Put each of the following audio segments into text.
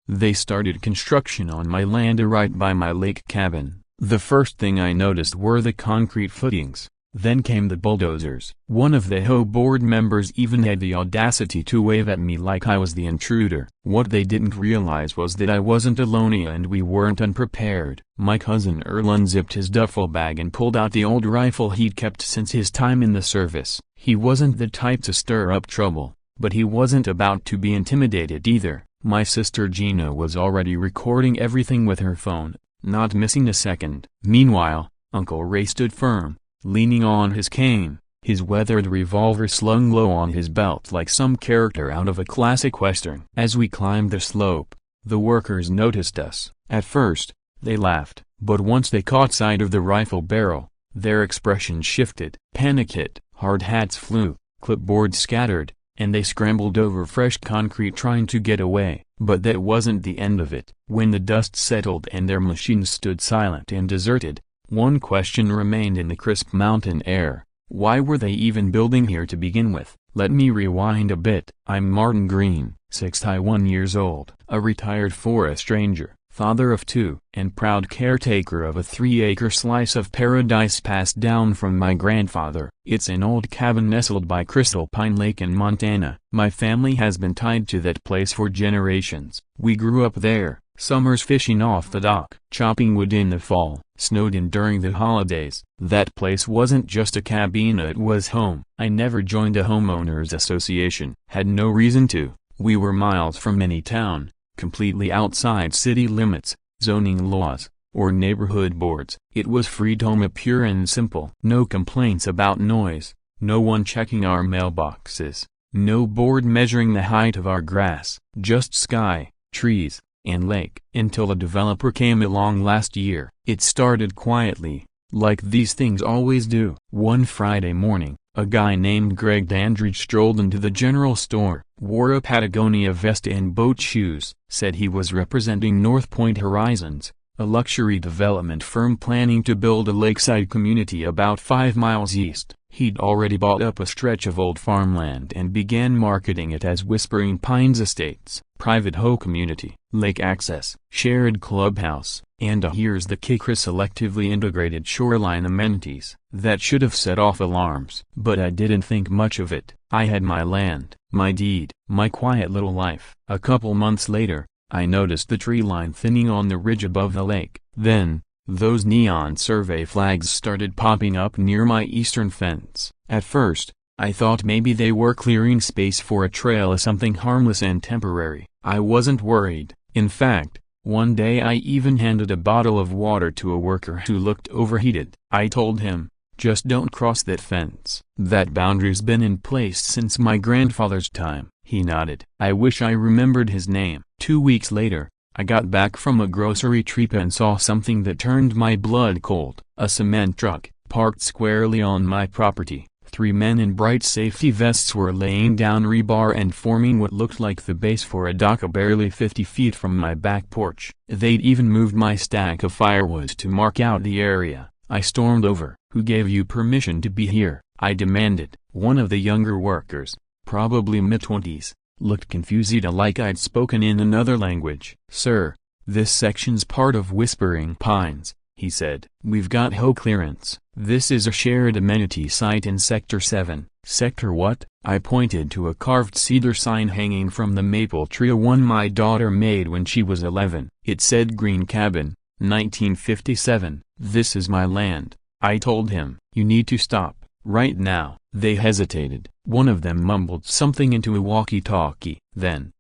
They started construction on my land right by my lake cabin. The first thing I noticed were the concrete footings. Then came the bulldozers. One of the HOA board members even had the audacity to wave at me like I was the intruder. What they didn't realize was that I wasn't alone and we weren't unprepared. My cousin Earl unzipped his duffel bag and pulled out the old rifle he'd kept since his time in the service. He wasn't the type to stir up trouble, but he wasn't about to be intimidated either. My sister Gina was already recording everything with her phone, not missing a second. Meanwhile, Uncle Ray stood firm, leaning on his cane, his weathered revolver slung low on his belt like some character out of a classic western. As we climbed the slope, the workers noticed us. At first, they laughed, but once they caught sight of the rifle barrel, their expression shifted. Panic hit, hard hats flew, clipboards scattered, and they scrambled over fresh concrete trying to get away. But that wasn't the end of it. When the dust settled and their machines stood silent and deserted, one question remained in the crisp mountain air. Why were they even building here to begin with? Let me rewind a bit. I'm Martin Green, 61 years old, a retired forest ranger, father of 2, and proud caretaker of a 3-acre slice of paradise passed down from my grandfather. It's an old cabin nestled by Crystal Pine Lake in Montana. My family has been tied to that place for generations. We grew up there, summers fishing off the dock, chopping wood in the fall, snowed in during the holidays. That place wasn't just a cabina, it was home. I never joined a homeowners association, had no reason to. We were miles from any town, completely outside city limits, zoning laws, or neighborhood boards. It was freedom pure and simple. No complaints about noise, no one checking our mailboxes, no board measuring the height of our grass, just sky, trees, and lake. Until a developer came along last year. It started quietly, like these things always do. One Friday morning, a guy named Greg Dandridge strolled into the general store, wore a Patagonia vest and boat shoes, said he was representing North Point Horizons, a luxury development firm planning to build a lakeside community about 5 miles east. He'd already bought up a stretch of old farmland and began marketing it as Whispering Pines Estates, private HOA community, lake access, shared clubhouse, and here's the kicker, selectively integrated shoreline amenities. That should have set off alarms. But I didn't think much of it. I had my land, my deed, my quiet little life. A couple months later, I noticed the tree line thinning on the ridge above the lake. Then, those neon survey flags started popping up near my eastern fence. At first, I thought maybe they were clearing space for a trail or something harmless and temporary. I wasn't worried. In fact, one day I even handed a bottle of water to a worker who looked overheated. I told him, "Just don't cross that fence. That boundary's been in place since my grandfather's time." He nodded. I wish I remembered his name. 2 weeks later, I got back from a grocery trip and saw something that turned my blood cold. A cement truck, parked squarely on my property. 3 men in bright safety vests were laying down rebar and forming what looked like the base for a dock barely 50 feet from my back porch. They'd even moved my stack of firewood to mark out the area. I stormed over. "Who gave you permission to be here?" I demanded. One of the younger workers, probably mid-20s, looked confused like I'd spoken in another language. "Sir, this section's part of Whispering Pines," he said. "We've got HOA clearance. This is a shared amenity site in Sector 7. "Sector what?" I pointed to a carved cedar sign hanging from the maple tree, one my daughter made when she was 11. It said Green Cabin, 1957. "This is my land," I told him. "You need to stop, right now." They hesitated. One of them mumbled something into a walkie-talkie. Then,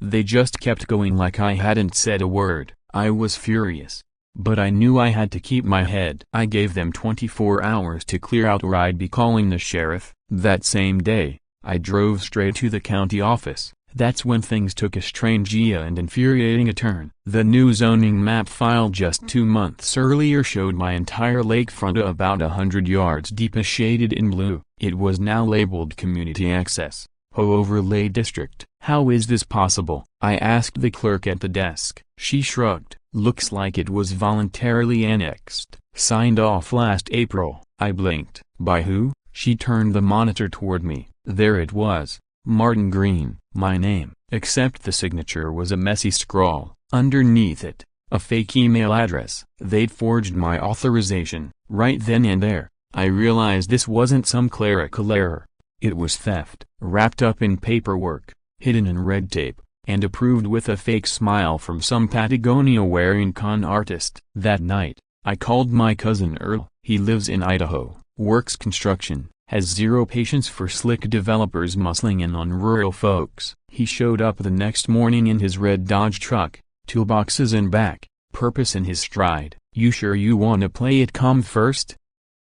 they just kept going like I hadn't said a word. I was furious, but I knew I had to keep my head. I gave them 24 hours to clear out or I'd be calling the sheriff. That same day, I drove straight to the county office. That's when things took a strange and infuriating a turn. The new zoning map filed just 2 months earlier showed my entire lakefront about 100 yards deep as shaded in blue. It was now labeled Community Access, HOA Overlay District. "How is this possible?" I asked the clerk at the desk. She shrugged. "Looks like it was voluntarily annexed. Signed off last April." I blinked. "By who?" She turned the monitor toward me. There it was. Martin Green, my name. Except the signature was a messy scrawl. Underneath it, a fake email address. They'd forged my authorization. Right then and there, I realized this wasn't some clerical error. It was theft, wrapped up in paperwork, hidden in red tape, and approved with a fake smile from some Patagonia-wearing con artist. That night, I called my cousin Earl. He lives in Idaho, works construction, has zero patience for slick developers muscling in on rural folks. He showed up the next morning in his red Dodge truck, toolboxes in back, purpose in his stride. "You sure you wanna play it calm first?"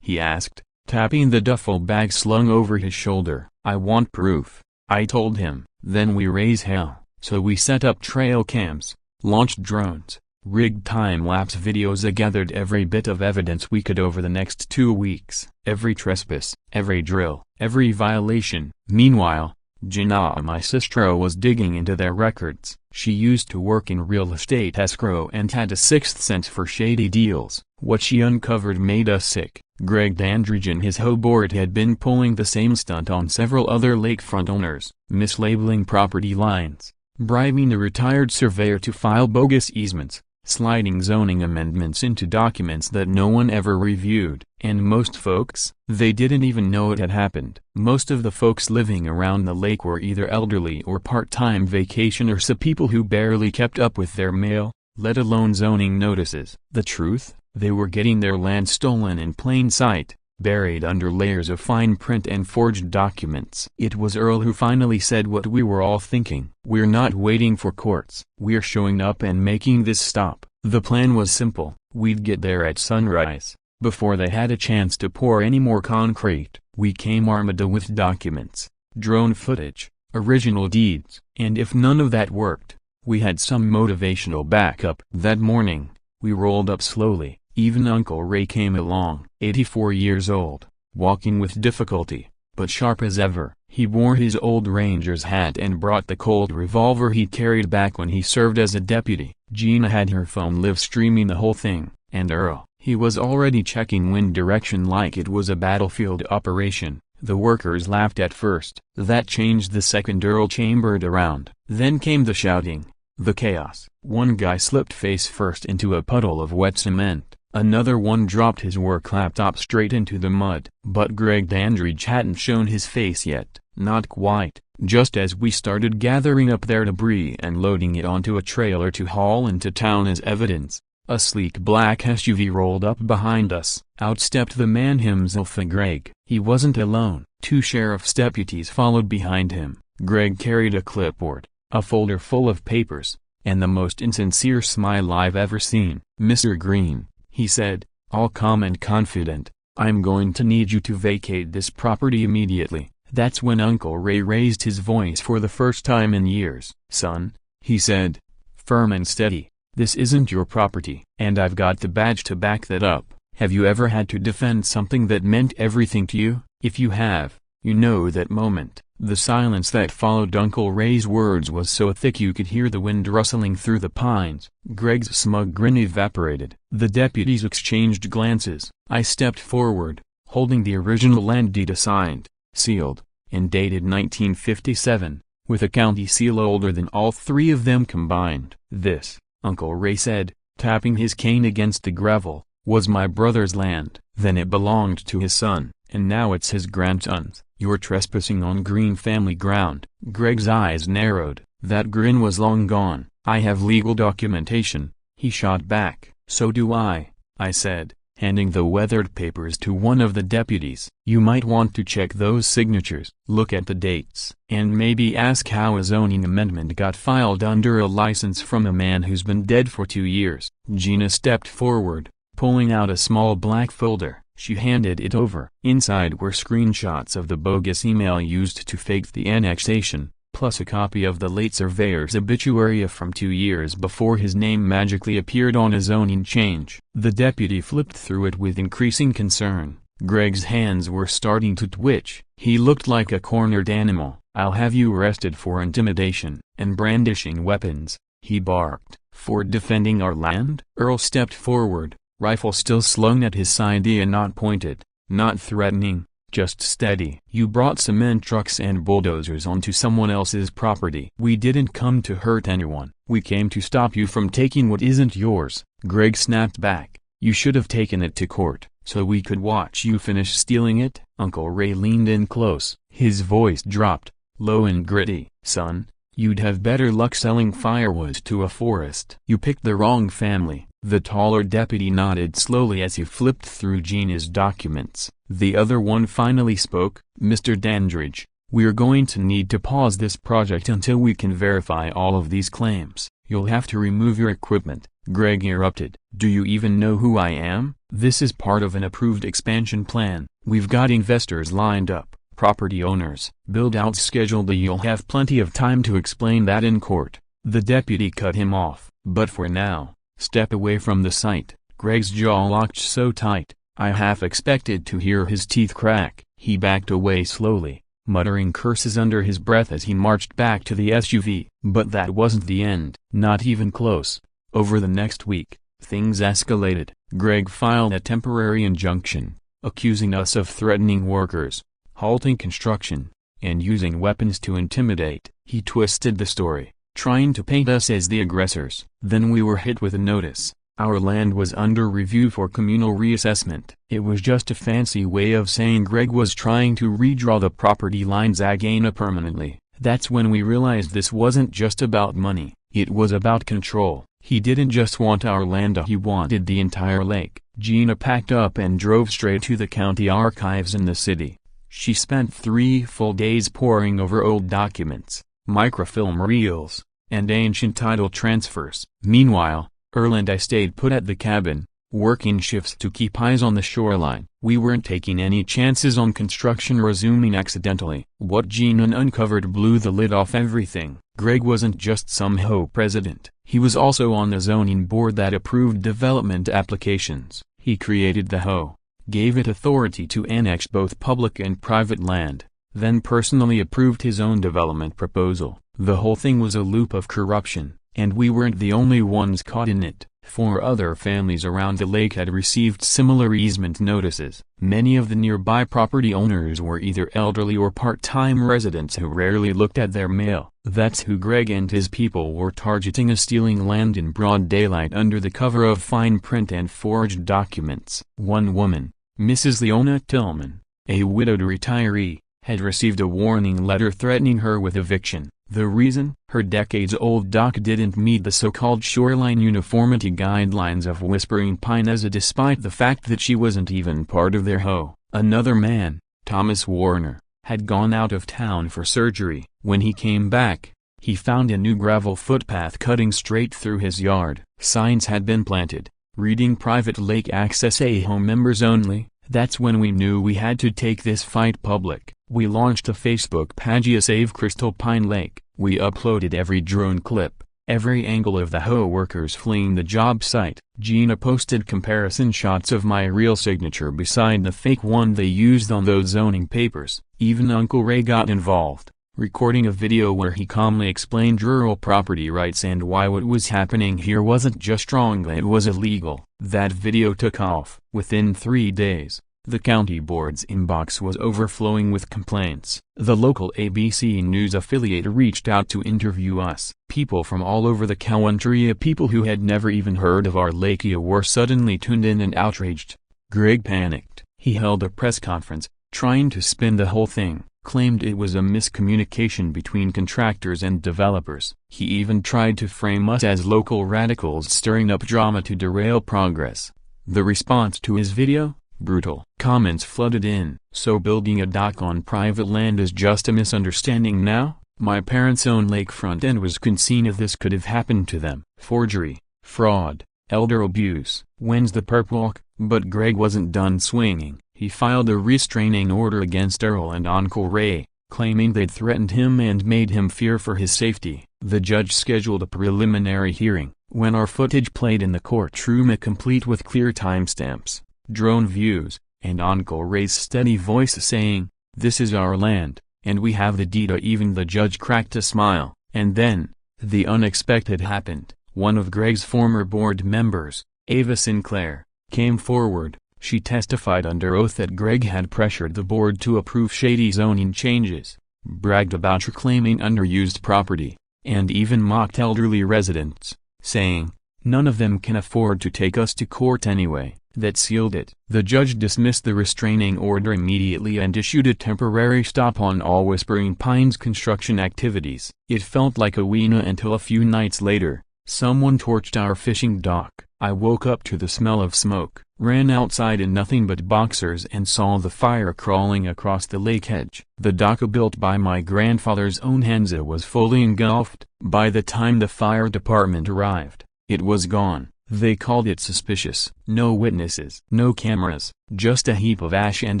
he asked, tapping the duffel bag slung over his shoulder. "I want proof," I told him. "Then we raise hell." So we set up trail cams, launched drones, rigged time-lapse videos, and gathered every bit of evidence we could over the next 2 weeks. Every trespass, every drill, every violation. Meanwhile, Gina, my sister, was digging into their records. She used to work in real estate escrow and had a sixth sense for shady deals. What she uncovered made us sick. Greg Dandridge and his HOA board had been pulling the same stunt on several other lakefront owners, mislabeling property lines, bribing a retired surveyor to file bogus easements, sliding zoning amendments into documents that no one ever reviewed. And most folks, they didn't even know it had happened. Most of the folks living around the lake were either elderly or part-time vacationers, people who barely kept up with their mail, let alone zoning notices. The truth? They were getting their land stolen in plain sight, buried under layers of fine print and forged documents. It was Earl who finally said what we were all thinking. "We're not waiting for courts. We're showing up and making this stop." The plan was simple. We'd get there at sunrise. Before they had a chance to pour any more concrete, we came armed with documents, drone footage, original deeds. And if none of that worked, we had some motivational backup. That morning, we rolled up slowly. Even Uncle Ray came along, 84 years old, walking with difficulty, but sharp as ever. He wore his old ranger's hat and brought the Colt revolver he carried back when he served as a deputy. Gina had her phone live streaming the whole thing, and Earl, he was already checking wind direction like it was a battlefield operation. The workers laughed at first. That changed the second Earl chambered around. Then came the shouting, the chaos. One guy slipped face first into a puddle of wet cement. Another one dropped his work laptop straight into the mud. But Greg Dandridge hadn't shown his face yet. Not quite. Just as we started gathering up their debris and loading it onto a trailer to haul into town as evidence, a sleek black SUV rolled up behind us. Out stepped the man himself, Greg. He wasn't alone. 2 sheriff's deputies followed behind him. Greg carried a clipboard, a folder full of papers, and the most insincere smile I've ever seen. "Mr. Green," he said, all calm and confident, "I'm going to need you to vacate this property immediately." That's when Uncle Ray raised his voice for the first time in years. "Son," he said, firm and steady, "this isn't your property. And I've got the badge to back that up. Have you ever had to defend something that meant everything to you? If you have, you know that moment." The silence that followed Uncle Ray's words was so thick you could hear the wind rustling through the pines. Greg's smug grin evaporated. The deputies exchanged glances. I stepped forward, holding the original land deed signed, sealed, and dated 1957, with a county seal older than all 3 of them combined. "This," Uncle Ray said, tapping his cane against the gravel, "was my brother's land. Then it belonged to his son, and now it's his grandson's. You're trespassing on Green family ground." Greg's eyes narrowed. That grin was long gone. "I have legal documentation," he shot back. "So do I said, handing the weathered papers to one of the deputies. "You might want to check those signatures. Look at the dates. And maybe ask how a zoning amendment got filed under a license from a man who's been dead for 2 years. Gina stepped forward, pulling out a small black folder. She handed it over. Inside were screenshots of the bogus email used to fake the annexation, plus a copy of the late surveyor's obituary from 2 years before his name magically appeared on a zoning change. The deputy flipped through it with increasing concern. Greg's hands were starting to twitch. He looked like a cornered animal. "I'll have you arrested for intimidation and brandishing weapons," he barked. "For defending our land?" Earl stepped forward, rifle still slung at his side and not pointed, not threatening, Just steady. You brought cement trucks and bulldozers onto someone else's property. We didn't come to hurt anyone. We came to stop you from taking what isn't yours. Greg snapped back. You should have taken it to court, so we could watch you finish stealing it. Uncle Ray leaned in close. His voice dropped, low and gritty. Son, you'd have better luck selling firewood to a forest. You picked the wrong family. The taller deputy nodded slowly as he flipped through Gina's documents. The other one finally spoke. Mr. Dandridge, we're going to need to pause this project until we can verify all of these claims. You'll have to remove your equipment. Greg erupted. Do you even know who I am? This is part of an approved expansion plan. We've got investors lined up, property owners, build-outs scheduled. You'll have plenty of time to explain that in court. The deputy cut him off. But for now, step away from the site. Greg's jaw locked so tight, I half expected to hear his teeth crack. He backed away slowly, muttering curses under his breath as he marched back to the SUV. But that wasn't the end. Not even close. Over the next week, things escalated. Greg filed a temporary injunction, accusing us of threatening workers, halting construction, and using weapons to intimidate. He twisted the story, trying to paint us as the aggressors. Then we were hit with a notice. Our land was under review for communal reassessment. It was just a fancy way of saying Greg was trying to redraw the property lines again permanently. That's when we realized this wasn't just about money, it was about control. He didn't just want our land, he wanted the entire lake. Gina packed up and drove straight to the county archives in the city. She spent 3 full days poring over old documents, microfilm reels, and ancient title transfers. Meanwhile, Earl and I stayed put at the cabin, working shifts to keep eyes on the shoreline. We weren't taking any chances on construction resuming accidentally. What Gina uncovered blew the lid off everything. Greg wasn't just some HOA president. He was also on the zoning board that approved development applications. He created the HOA, gave it authority to annex both public and private land, then personally approved his own development proposal. The whole thing was a loop of corruption, and we weren't the only ones caught in it. 4 other families around the lake had received similar easement notices. Many of the nearby property owners were either elderly or part-time residents who rarely looked at their mail. That's who Greg and his people were targeting, as stealing land in broad daylight under the cover of fine print and forged documents. One woman, Mrs. Leona Tillman, a widowed retiree, had received a warning letter threatening her with eviction. The reason? Her decades-old dock didn't meet the so-called shoreline uniformity guidelines of Whispering Pines, despite the fact that she wasn't even part of their HOA. Another man, Thomas Warner, had gone out of town for surgery. When he came back, he found a new gravel footpath cutting straight through his yard. Signs had been planted, reading private lake access, HOA members only. That's when we knew we had to take this fight public. We launched a Facebook page, Save Crystal Pine Lake. We uploaded every drone clip, every angle of the HOA workers fleeing the job site. Gina posted comparison shots of my real signature beside the fake one they used on those zoning papers. Even Uncle Ray got involved, recording a video where he calmly explained rural property rights and why what was happening here wasn't just wrong, it was illegal. That video took off. Within 3 days, the county board's inbox was overflowing with complaints. The local ABC News affiliate reached out to interview us. People from all over the country, people who had never even heard of our lake, were suddenly tuned in and outraged. Greg panicked. He held a press conference, trying to spin the whole thing, claimed it was a miscommunication between contractors and developers. He even tried to frame us as local radicals stirring up drama to derail progress. The response to his video? Brutal. Comments flooded in. So building a dock on private land is just a misunderstanding now? My parents' own lakefront, and was concerned if this could have happened to them. Forgery, fraud, elder abuse. When's the perp walk? But Greg wasn't done swinging. He filed a restraining order against Earl and Uncle Ray, claiming they'd threatened him and made him fear for his safety. The judge scheduled a preliminary hearing. When our footage played in the courtroom, complete with clear timestamps, drone views, and Uncle Ray's steady voice saying, "This is our land, and we have the deed," even the judge cracked a smile. And then, the unexpected happened. One of Greg's former board members, Ava Sinclair, came forward, She testified under oath that Greg had pressured the board to approve shady zoning changes, bragged about reclaiming underused property, and even mocked elderly residents, saying, "None of them can afford to take us to court anyway." That sealed it. The judge dismissed the restraining order immediately and issued a temporary stop on all Whispering Pines construction activities. It felt like a week until a few nights later, someone torched our fishing dock. I woke up to the smell of smoke, ran outside in nothing but boxers and saw the fire crawling across the lake edge. The dock built by my grandfather's own hands was fully engulfed. By the time the fire department arrived, it was gone. They called it suspicious. No witnesses, no cameras, just a heap of ash and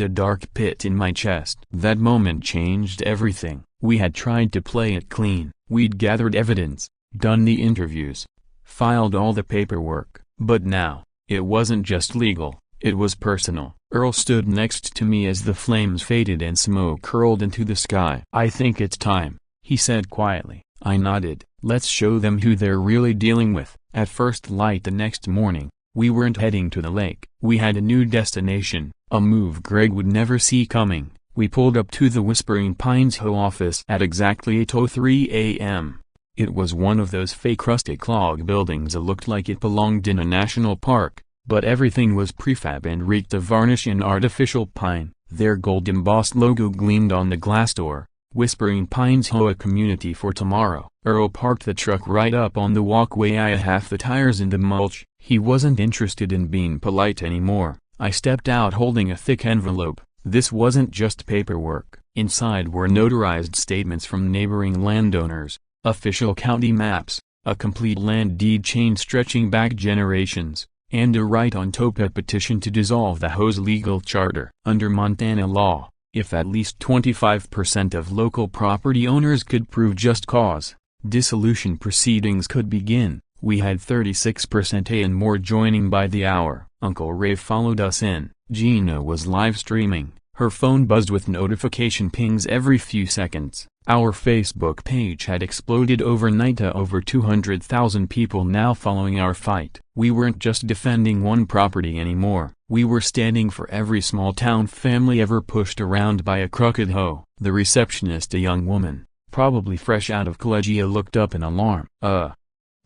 a dark pit in my chest. That moment changed everything. We had tried to play it clean. We'd gathered evidence, done the interviews, filed all the paperwork. But now, it wasn't just legal, it was personal. Earl stood next to me as the flames faded and smoke curled into the sky. "I think it's time," he said quietly. I nodded. "Let's show them who they're really dealing with." At first light the next morning, we weren't heading to the lake. We had a new destination, a move Greg would never see coming. We pulled up to the Whispering Pines HOA office at exactly 8:03 a.m. It was one of those fake rustic log buildings that looked like it belonged in a national park, but everything was prefab and reeked of varnish and artificial pine. Their gold-embossed logo gleamed on the glass door, Whispering Pines HOA Community for Tomorrow. Earl parked the truck right up on the walkway. I half the tires in the mulch. He wasn't interested in being polite anymore. I stepped out holding a thick envelope. This wasn't just paperwork. Inside were notarized statements from neighboring landowners, official county maps, a complete land deed chain stretching back generations, and a right-on-top petition to dissolve the HOA's legal charter. Under Montana law, if at least 25% of local property owners could prove just cause, dissolution proceedings could begin. We had 36% and more joining by the hour. Uncle Ray followed us in. Gina was live streaming. Her phone buzzed with notification pings every few seconds. Our Facebook page had exploded overnight to over 200,000 people now following our fight. We weren't just defending one property anymore. We were standing for every small-town family ever pushed around by a crooked hoe. The receptionist, a young woman, probably fresh out of collegia, looked up in alarm.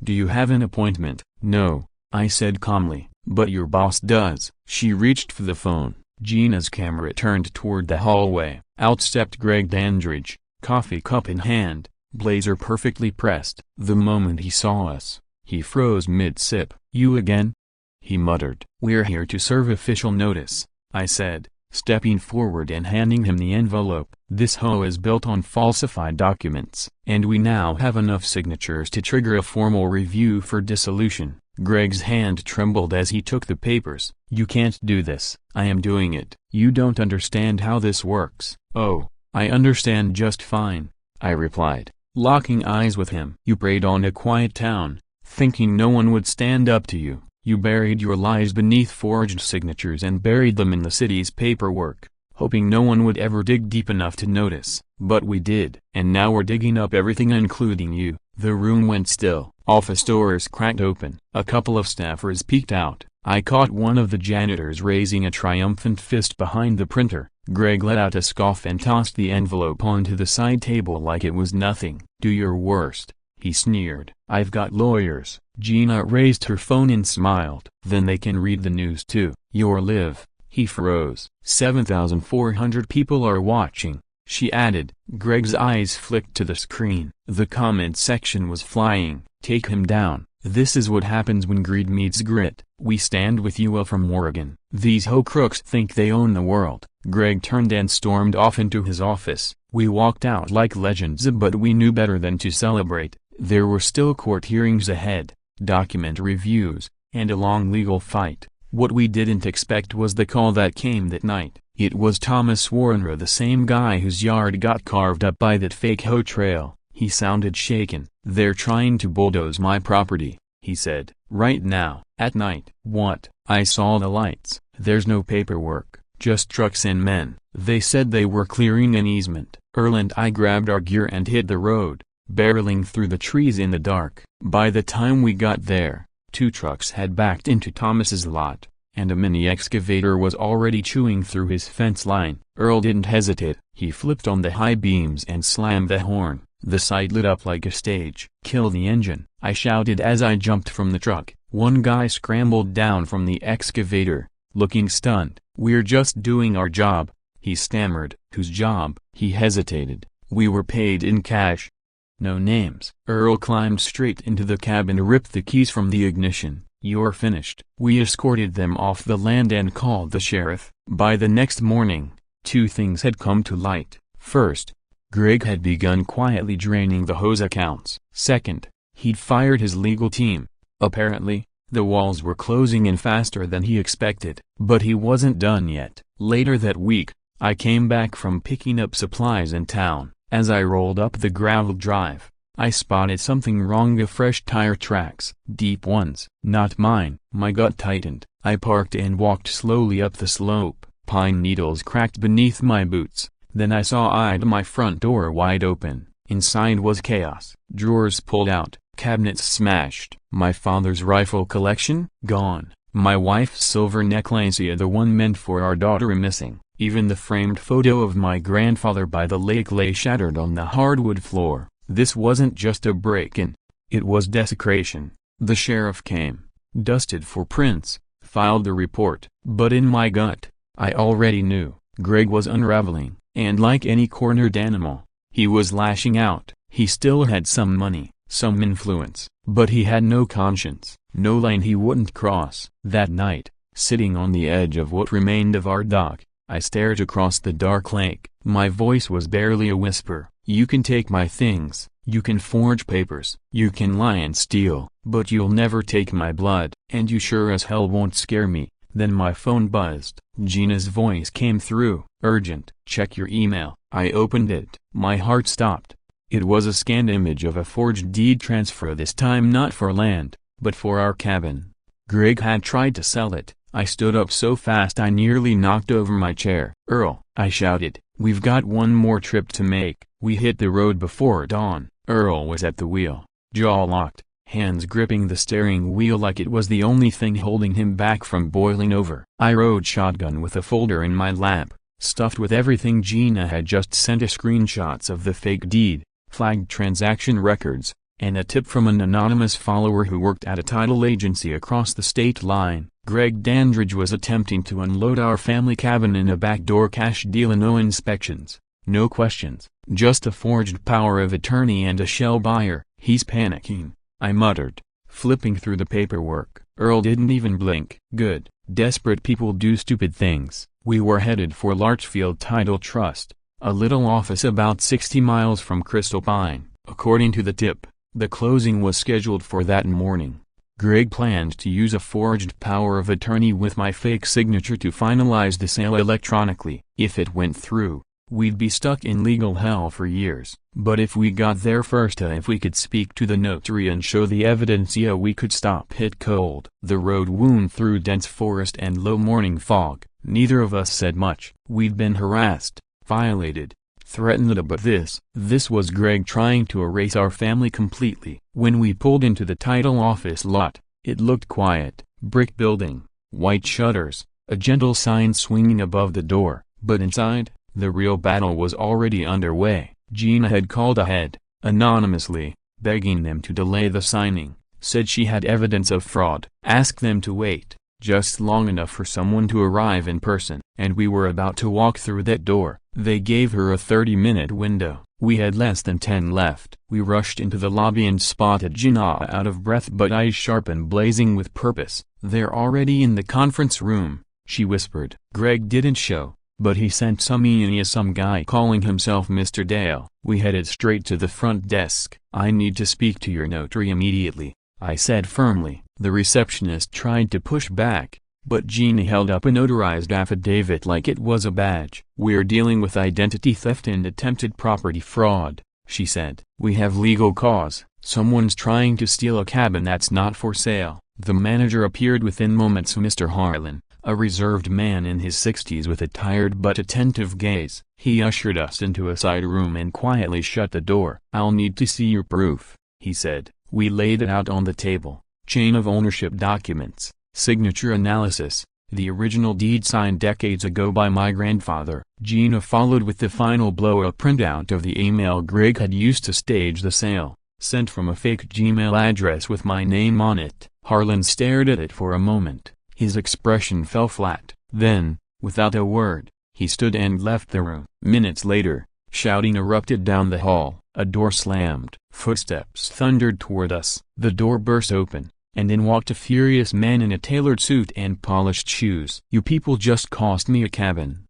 Do you have an appointment?" "No," I said calmly, "but your boss does." She reached for the phone. Gina's camera turned toward the hallway. Out stepped Greg Dandridge, coffee cup in hand, blazer perfectly pressed. The moment he saw us, he froze mid-sip. "You again?" he muttered. "We're here to serve official notice," I said, stepping forward and handing him the envelope. "This HOA is built on falsified documents, and we now have enough signatures to trigger a formal review for dissolution." Greg's hand trembled as he took the papers. "You can't do this." "I am doing it." "You don't understand how this works." "Oh, I understand just fine," I replied, locking eyes with him. "You preyed on a quiet town, thinking no one would stand up to you. You buried your lies beneath forged signatures and buried them in the city's paperwork, hoping no one would ever dig deep enough to notice. But we did. And now we're digging up everything including you." The room went still. Office doors cracked open. A couple of staffers peeked out. I caught one of the janitors raising a triumphant fist behind the printer. Greg let out a scoff and tossed the envelope onto the side table like it was nothing. "Do your worst," he sneered. "I've got lawyers." Gina raised her phone and smiled. "Then they can read the news too." "Your live." He froze. 7,400 people are watching," she added. Greg's eyes flicked to the screen. The comment section was flying. "Take him down. This is what happens when greed meets grit. We stand with you from Oregon. These hoe crooks think they own the world." Greg turned and stormed off into his office. We walked out like legends, but we knew better than to celebrate. There were still court hearings ahead, document reviews, and a long legal fight. What we didn't expect was the call that came that night. It was Thomas Warner, the same guy whose yard got carved up by that fake hoe trail. He sounded shaken. "They're trying to bulldoze my property," he said. "Right now." "At night." "What?" "I saw the lights. There's no paperwork, just trucks and men. They said they were clearing an easement." Earl and I grabbed our gear and hit the road, barreling through the trees in the dark. By the time we got there, 2 trucks had backed into Thomas's lot, and a mini excavator was already chewing through his fence line. Earl didn't hesitate. He flipped on the high beams and slammed the horn. The site lit up like a stage. "Kill the engine," I shouted as I jumped from the truck. One guy scrambled down from the excavator, looking stunned. "We're just doing our job," he stammered. "Whose job?" He hesitated. "We were paid in cash." "No names." Earl climbed straight into the cab and ripped the keys from the ignition. "You're finished." We escorted them off the land and called the sheriff. By the next morning, two things had come to light. First, Greg had begun quietly draining the HOA's accounts. Second, he'd fired his legal team. Apparently, the walls were closing in faster than he expected. But he wasn't done yet. Later that week, I came back from picking up supplies in town. As I rolled up the gravel drive, I spotted something wrong. Fresh tire tracks. Deep ones. Not mine. My gut tightened. I parked and walked slowly up the slope. Pine needles cracked beneath my boots. Then I saw my front door wide open. Inside was chaos. Drawers pulled out, cabinets smashed. My father's rifle collection? Gone. My wife's silver necklace, the one meant for our daughter, missing. Even the framed photo of my grandfather by the lake lay shattered on the hardwood floor. This wasn't just a break-in. It was desecration. The sheriff came, dusted for prints, filed the report. But in my gut, I already knew. Greg was unraveling. And like any cornered animal, he was lashing out. He still had some money, some influence, but he had no conscience, no line he wouldn't cross. That night, sitting on the edge of what remained of our dock, I stared across the dark lake. My voice was barely a whisper. "You can take my things, you can forge papers, you can lie and steal, but you'll never take my blood, and you sure as hell won't scare me." Then my phone buzzed. Gina's voice came through. "Urgent, check your email." I opened it. My heart stopped. It was a scanned image of a forged deed transfer, this time not for land, but for our cabin. Greg had tried to sell it. I stood up so fast I nearly knocked over my chair. "Earl," I shouted, "we've got one more trip to make." We hit the road before dawn. Earl was at the wheel, jaw locked, hands gripping the steering wheel like it was the only thing holding him back from boiling over. I rode shotgun with a folder in my lap, stuffed with everything Gina had just sent: screenshots of the fake deed, flagged transaction records, and a tip from an anonymous follower who worked at a title agency across the state line. Greg Dandridge was attempting to unload our family cabin in a backdoor cash deal. No inspections, no questions, just a forged power of attorney and a shell buyer. "He's panicking," I muttered, flipping through the paperwork. Earl didn't even blink. Good. Desperate people do stupid things. We were headed for Larchfield Title Trust, a little office about 60 miles from Crystal Pine. According to the tip, the closing was scheduled for that morning. Greg planned to use a forged power of attorney with my fake signature to finalize the sale electronically. If it went through, we'd be stuck in legal hell for years. But if we got there first, if we could speak to the notary and show the evidence, we could stop it cold. The road wound through dense forest and low morning fog. Neither of us said much. We'd been harassed, violated, threatened, but this was Greg trying to erase our family completely. When we pulled into the title office lot, it looked quiet. Brick building, white shutters, a gentle sign swinging above the door. But inside, the real battle was already underway. Gina had called ahead, anonymously, begging them to delay the signing, said she had evidence of fraud, asked them to wait, just long enough for someone to arrive in person. And we were about to walk through that door. They gave her a 30-minute window. We had less than 10 left. We rushed into the lobby and spotted Gina out of breath but eyes sharp and blazing with purpose. "They're already in the conference room," she whispered. Greg didn't show, but he sent some guy calling himself Mr. Dale. We headed straight to the front desk. "I need to speak to your notary immediately," I said firmly. The receptionist tried to push back, but Gina held up a notarized affidavit like it was a badge. "We're dealing with identity theft and attempted property fraud," she said. "We have legal cause. Someone's trying to steal a cabin that's not for sale." The manager appeared within moments. Mr. Harlan, a reserved man in his 60s with a tired but attentive gaze. He ushered us into a side room and quietly shut the door. "I'll need to see your proof," he said. We laid it out on the table. Chain of ownership documents, signature analysis, the original deed signed decades ago by my grandfather. Gina followed with the final blow, a printout of the email Greg had used to stage the sale, sent from a fake Gmail address with my name on it. Harlan stared at it for a moment. His expression fell flat. Then, without a word, he stood and left the room. Minutes later, shouting erupted down the hall. A door slammed. Footsteps thundered toward us. The door burst open, and in walked a furious man in a tailored suit and polished shoes. "You people just cost me a cabin,"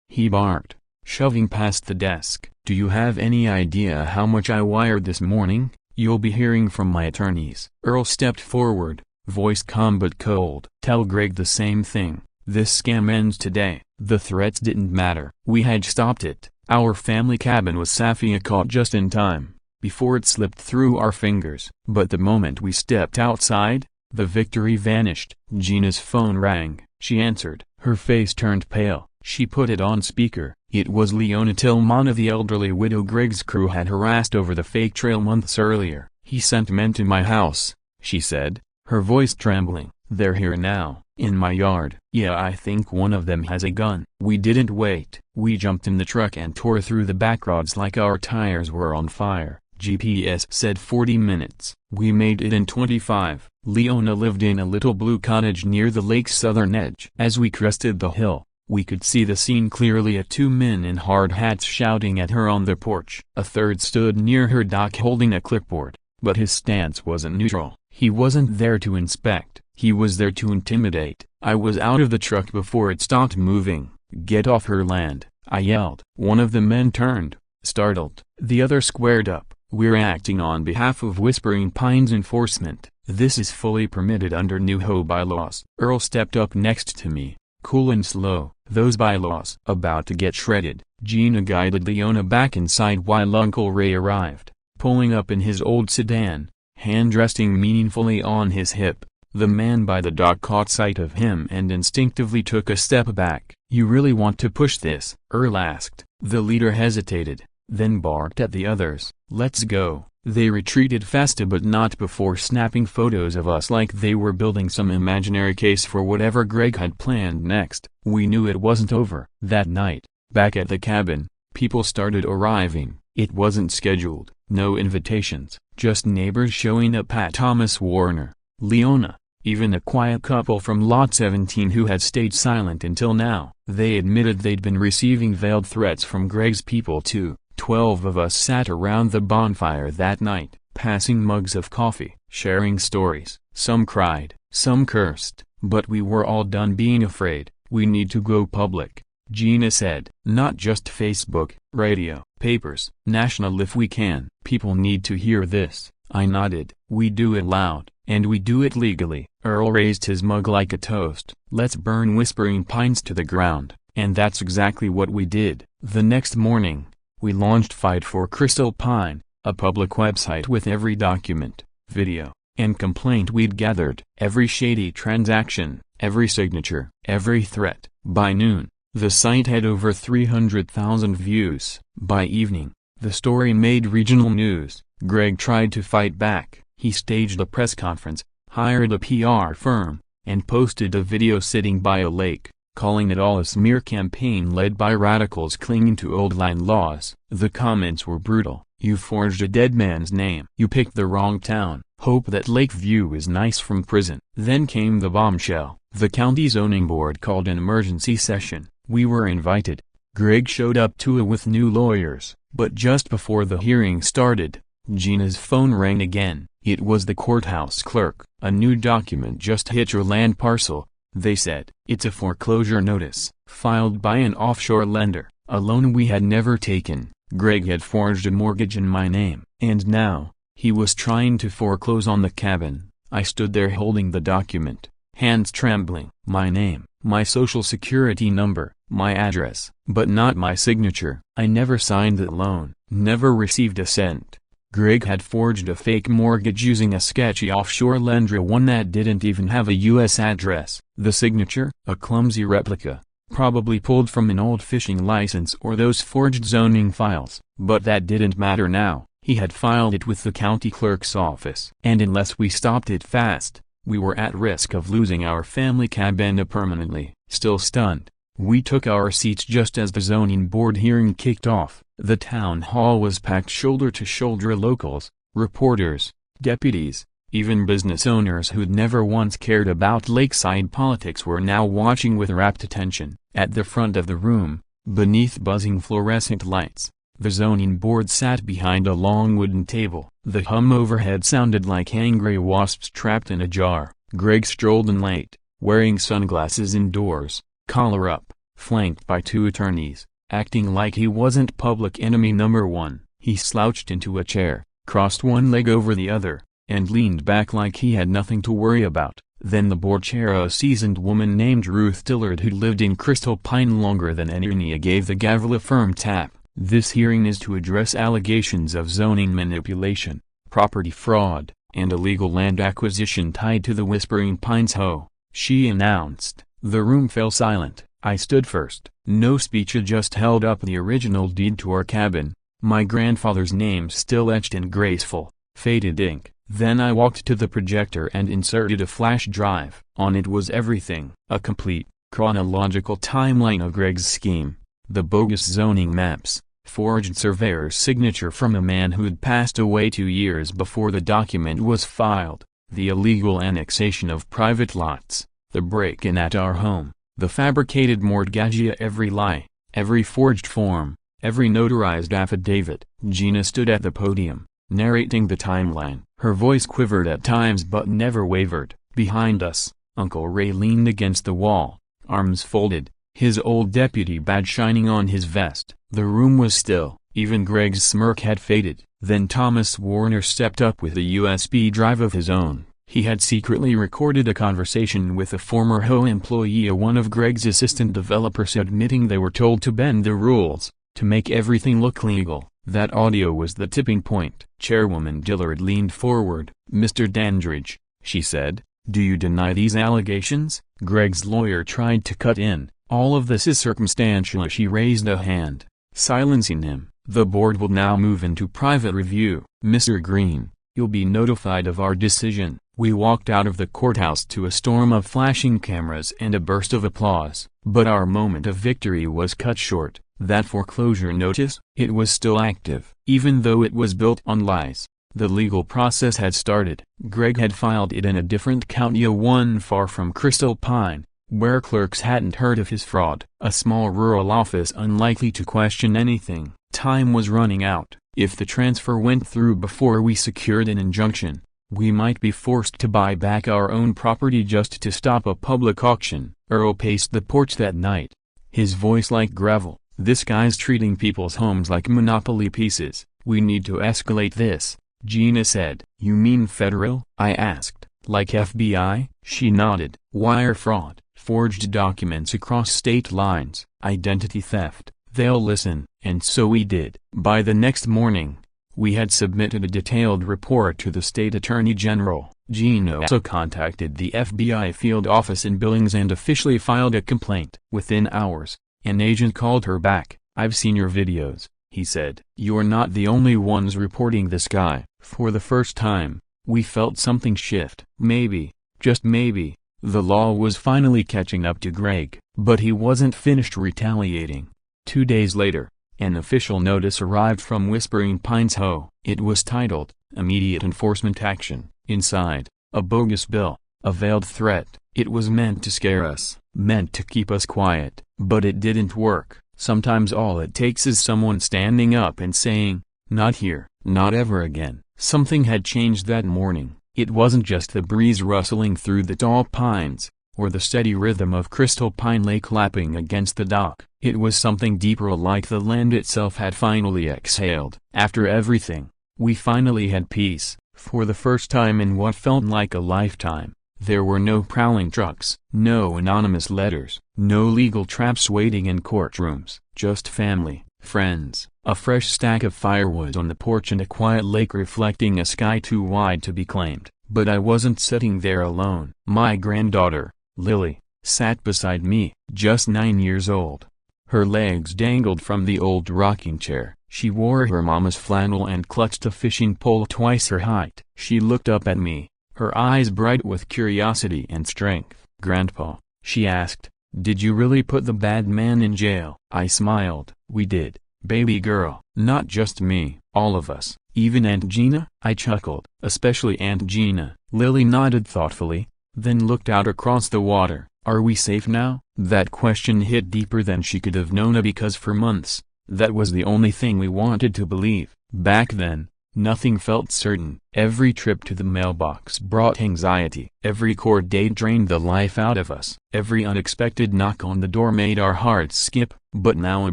he barked, shoving past the desk. "Do you have any idea how much I wired this morning? You'll be hearing from my attorneys." Earl stepped forward, voice calm but cold. "Tell Greg the same thing. This scam ends today." The threats didn't matter. We had stopped it. Our family cabin was Safia caught just in time, before it slipped through our fingers. But the moment we stepped outside, the victory vanished. Gina's phone rang. She answered. Her face turned pale. She put it on speaker. It was Leona Tillman, the elderly widow Greg's crew had harassed over the fake trail months earlier. "He sent men to my house," she said, her voice trembling. "They're here now, in my yard. Yeah, I think one of them has a gun." We didn't wait. We jumped in the truck and tore through the back roads like our tires were on fire. GPS said 40 minutes. We made it in 25. Leona lived in a little blue cottage near the lake's southern edge. As we crested the hill, we could see the scene clearly. 2 men in hard hats shouting at her on the porch. A third stood near her dock holding a clipboard, but his stance wasn't neutral. He wasn't there to inspect. He was there to intimidate. I was out of the truck before it stopped moving. "Get off her land," I yelled. One of the men turned, startled. The other squared up. "We're acting on behalf of Whispering Pines Enforcement. This is fully permitted under new HOA bylaws." Earl stepped up next to me, cool and slow. "Those bylaws." About to get shredded, Gina guided Leona back inside while Uncle Ray arrived, pulling up in his old sedan, hand resting meaningfully on his hip. The man by the dock caught sight of him and instinctively took a step back. "You really want to push this?" Earl asked. The leader hesitated, then barked at the others. "Let's go." They retreated fast, but not before snapping photos of us like they were building some imaginary case for whatever Greg had planned next. We knew it wasn't over. That night, back at the cabin, people started arriving. It wasn't scheduled, no invitations, just neighbors showing up. Pat Thomas Warner, Leona, even a quiet couple from Lot 17 who had stayed silent until now. They admitted they'd been receiving veiled threats from Greg's people too. 12 of us sat around the bonfire that night, passing mugs of coffee, sharing stories. Some cried, some cursed, but we were all done being afraid. "We need to go public," Gina said. "Not just Facebook, radio, papers, national if we can. People need to hear this." I nodded. "We do it loud, and we do it legally." Earl raised his mug like a toast. "Let's burn Whispering Pines to the ground." And that's exactly what we did. The next morning, we launched Fight for Crystal Pine, a public website with every document, video, and complaint we'd gathered, every shady transaction, every signature, every threat. By noon, the site had over 300,000 views. By evening, the story made regional news. Greg tried to fight back. He staged a press conference, hired a PR firm, and posted a video sitting by a lake, calling it all a smear campaign led by radicals clinging to old land laws. The comments were brutal. "You forged a dead man's name. You picked the wrong town. Hope that Lakeview is nice from prison." Then came the bombshell. The county zoning board called an emergency session. We were invited. Greg showed up to it with new lawyers, but just before the hearing started, Gina's phone rang again. It was the courthouse clerk. "A new document just hit your land parcel," they said. "It's a foreclosure notice, filed by an offshore lender, a loan we had never taken. Greg had forged a mortgage in my name, and now, he was trying to foreclose on the cabin." I stood there holding the document, hands trembling. My name, my social security number, my address, but not my signature. I never signed the loan, never received a cent. Greg had forged a fake mortgage using a sketchy offshore lender, one that didn't even have a U.S. address. The signature? A clumsy replica, probably pulled from an old fishing license or those forged zoning files. But that didn't matter now. He had filed it with the county clerk's office. And unless we stopped it fast, We were at risk of losing our family cabana permanently. Still stunned, we took our seats just as the zoning board hearing kicked off. The town hall was packed shoulder to shoulder. Locals, reporters, deputies, even business owners who'd never once cared about lakeside politics were now watching with rapt attention. At the front of the room, beneath buzzing fluorescent lights, the zoning board sat behind a long wooden table. The hum overhead sounded like angry wasps trapped in a jar. Greg strolled in late, wearing sunglasses indoors, collar up, flanked by two attorneys, acting like he wasn't public enemy number one. He slouched into a chair, crossed one leg over the other, and leaned back like he had nothing to worry about. Then the board chair, a seasoned woman named Ruth Dillard who lived in Crystal Pine longer than any, gave the gavel a firm tap. This hearing is to address allegations of zoning manipulation, property fraud, and illegal land acquisition tied to the Whispering Pines HOA, she announced. The room fell silent. I stood first. No speech, I just held up the original deed to our cabin, my grandfather's name still etched in graceful, faded ink. Then I walked to the projector and inserted a flash drive. On it was everything. A complete, chronological timeline of Greg's scheme, the bogus zoning maps, forged surveyor's signature from a man who'd passed away 2 years before the document was filed, the illegal annexation of private lots, the break-in at our home, the fabricated mortgage, every lie, every forged form, every notarized affidavit. Gina stood at the podium, narrating the timeline. Her voice quivered at times but never wavered. Behind us, Uncle Ray leaned against the wall, arms folded, his old deputy badge shining on his vest. The room was still, even Greg's smirk had faded. Then Thomas Warner stepped up with a USB drive of his own. He had secretly recorded a conversation with a former HOA employee, one of Greg's assistant developers, admitting they were told to bend the rules, to make everything look legal. That audio was the tipping point. Chairwoman Dillard leaned forward. Mr. Dandridge, she said, do you deny these allegations? Greg's lawyer tried to cut in. All of this is circumstantial. She raised a hand, silencing him. The board will now move into private review. Mr. Green, you'll be notified of our decision. We walked out of the courthouse to a storm of flashing cameras and a burst of applause. But our moment of victory was cut short. That foreclosure notice, it was still active. Even though it was built on lies, the legal process had started. Greg had filed it in a different county, one far from Crystal Pine, where clerks hadn't heard of his fraud. A small rural office unlikely to question anything. Time was running out. If the transfer went through before we secured an injunction, we might be forced to buy back our own property just to stop a public auction. Earl paced the porch that night, his voice like gravel. This guy's treating people's homes like Monopoly pieces. We need to escalate this, Gina said. You mean federal? I asked. Like FBI? She nodded. Wire fraud, forged documents across state lines, identity theft. They'll listen. And so we did. By the next morning, we had submitted a detailed report to the state attorney general. Gina also contacted the FBI field office in Billings and officially filed a complaint. Within hours, an agent called her back. I've seen your videos, he said. You're not the only ones reporting this guy. For the first time, we felt something shift. Maybe, just maybe, the law was finally catching up to Greg. But he wasn't finished retaliating. 2 days later, an official notice arrived from Whispering Pines HOA. It was titled, Immediate Enforcement Action. Inside, a bogus bill, a veiled threat. It was meant to scare us, meant to keep us quiet. But it didn't work. Sometimes all it takes is someone standing up and saying, not here, not ever again. Something had changed that morning. It wasn't just the breeze rustling through the tall pines, or the steady rhythm of Crystal Pine Lake lapping against the dock. It was something deeper, like the land itself had finally exhaled. After everything, we finally had peace, for the first time in what felt like a lifetime. There were no prowling trucks, no anonymous letters, no legal traps waiting in courtrooms, just family, friends, a fresh stack of firewood on the porch, and a quiet lake reflecting a sky too wide to be claimed. But I wasn't sitting there alone. My granddaughter, Lily, sat beside me, just 9 years old. Her legs dangled from the old rocking chair. She wore her mama's flannel and clutched a fishing pole twice her height. She looked up at me, her eyes bright with curiosity and strength. "Grandpa," she asked, "did you really put the bad man in jail?" I smiled. "We did, baby girl. Not just me, all of us, even Aunt Gina?" I chuckled. "Especially Aunt Gina." Lily nodded thoughtfully, then looked out across the water. "Are we safe now?" That question hit deeper than she could have known, because for months, that was the only thing we wanted to believe. Back then, nothing felt certain. Every trip to the mailbox brought anxiety. Every court date drained the life out of us. Every unexpected knock on the door made our hearts skip. But now a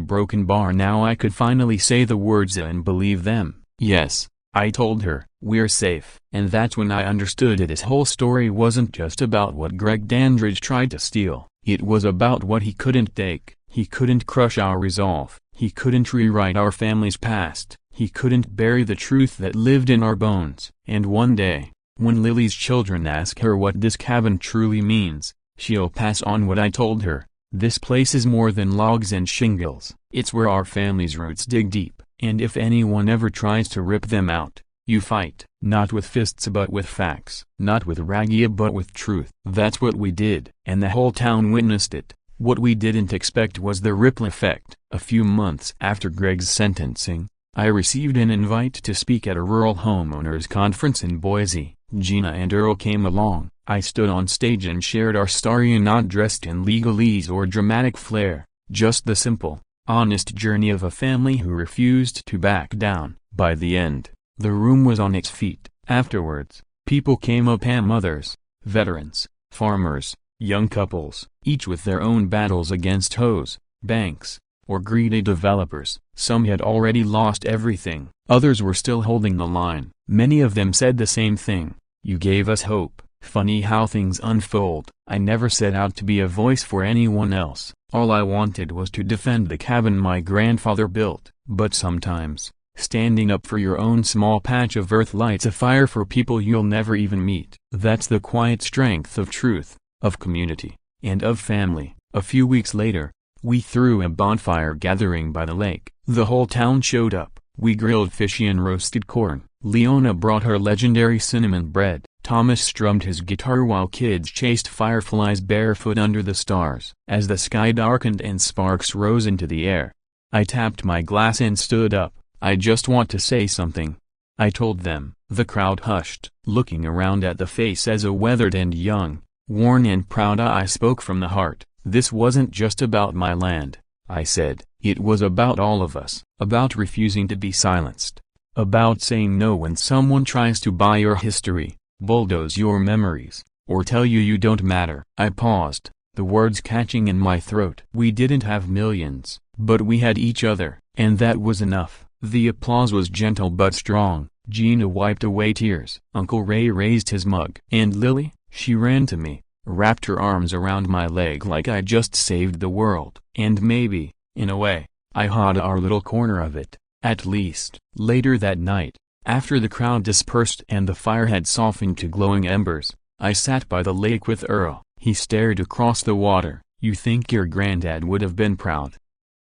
broken bar. Now I could finally say the words and believe them. "Yes," I told her, "we're safe." And that's when I understood it. His whole story wasn't just about what Greg Dandridge tried to steal. It was about what he couldn't take. He couldn't crush our resolve. He couldn't rewrite our family's past. He couldn't bury the truth that lived in our bones. And one day, when Lily's children ask her what this cabin truly means, she'll pass on what I told her. This place is more than logs and shingles. It's where our family's roots dig deep, and if anyone ever tries to rip them out, you fight. Not with fists but with facts. Not with ragia but with truth. That's what we did, and the whole town witnessed it. What we didn't expect was the ripple effect. A few months after Greg's sentencing, I received an invite to speak at a rural homeowners conference in Boise. Gina and Earl came along. I stood on stage and shared our story, not dressed in legalese or dramatic flair, just the simple, honest journey of a family who refused to back down. By the end, the room was on its feet. Afterwards, people came up, mothers, veterans, farmers, young couples, each with their own battles against HOAs, banks, or greedy developers. Some had already lost everything. Others were still holding the line. Many of them said the same thing: "You gave us hope." Funny how things unfold. I never set out to be a voice for anyone else. All I wanted was to defend the cabin my grandfather built. But sometimes, standing up for your own small patch of earth lights a fire for people you'll never even meet. That's the quiet strength of truth, of community, and of family. A few weeks later, we threw a bonfire gathering by the lake. The whole town showed up. We grilled fish and roasted corn. Leona brought her legendary cinnamon bread. Thomas strummed his guitar while kids chased fireflies barefoot under the stars. As the sky darkened and sparks rose into the air, I tapped my glass and stood up. "I just want to say something," I told them. The crowd hushed, looking around at the face as a weathered and young, worn and proud I spoke from the heart. "This wasn't just about my land," I said. "It was about all of us. About refusing to be silenced. About saying no when someone tries to buy your history, bulldoze your memories, or tell you you don't matter." I paused, the words catching in my throat. We didn't have millions, but we had each other, and that was enough. The applause was gentle but strong. Gina wiped away tears. Uncle Ray raised his mug. "And Lily?" She ran to me, wrapped her arms around my leg like I just saved the world. And maybe, in a way, I had our little corner of it, at least. Later that night, after the crowd dispersed and the fire had softened to glowing embers, I sat by the lake with Earl. He stared across the water. "You think your granddad would have been proud?"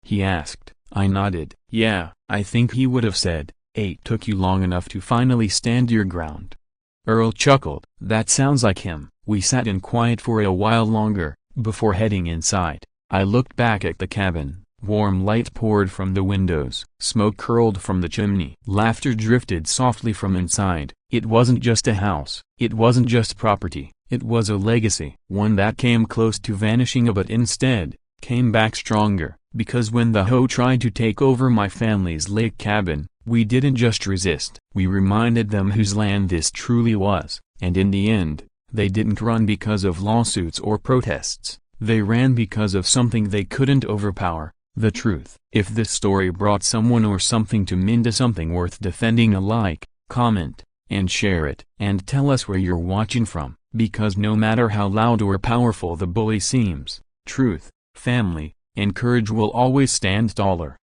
he asked. I nodded. "Yeah, I think he would have said, 'It took you long enough to finally stand your ground.'" Earl chuckled. "That sounds like him." We sat in quiet for a while longer, before heading inside. I looked back at the cabin. Warm light poured from the windows. Smoke curled from the chimney. Laughter drifted softly from inside. It wasn't just a house. It wasn't just property. It was a legacy. One that came close to vanishing but instead, came back stronger. Because when the HOA tried to take over my family's lake cabin, we didn't just resist. We reminded them whose land this truly was. And in the end, they didn't run because of lawsuits or protests. They ran because of something they couldn't overpower: the truth. If this story brought someone or something to Minda something worth defending, like, comment, and share it. And tell us where you're watching from, because no matter how loud or powerful the bully seems, truth, family, and courage will always stand taller.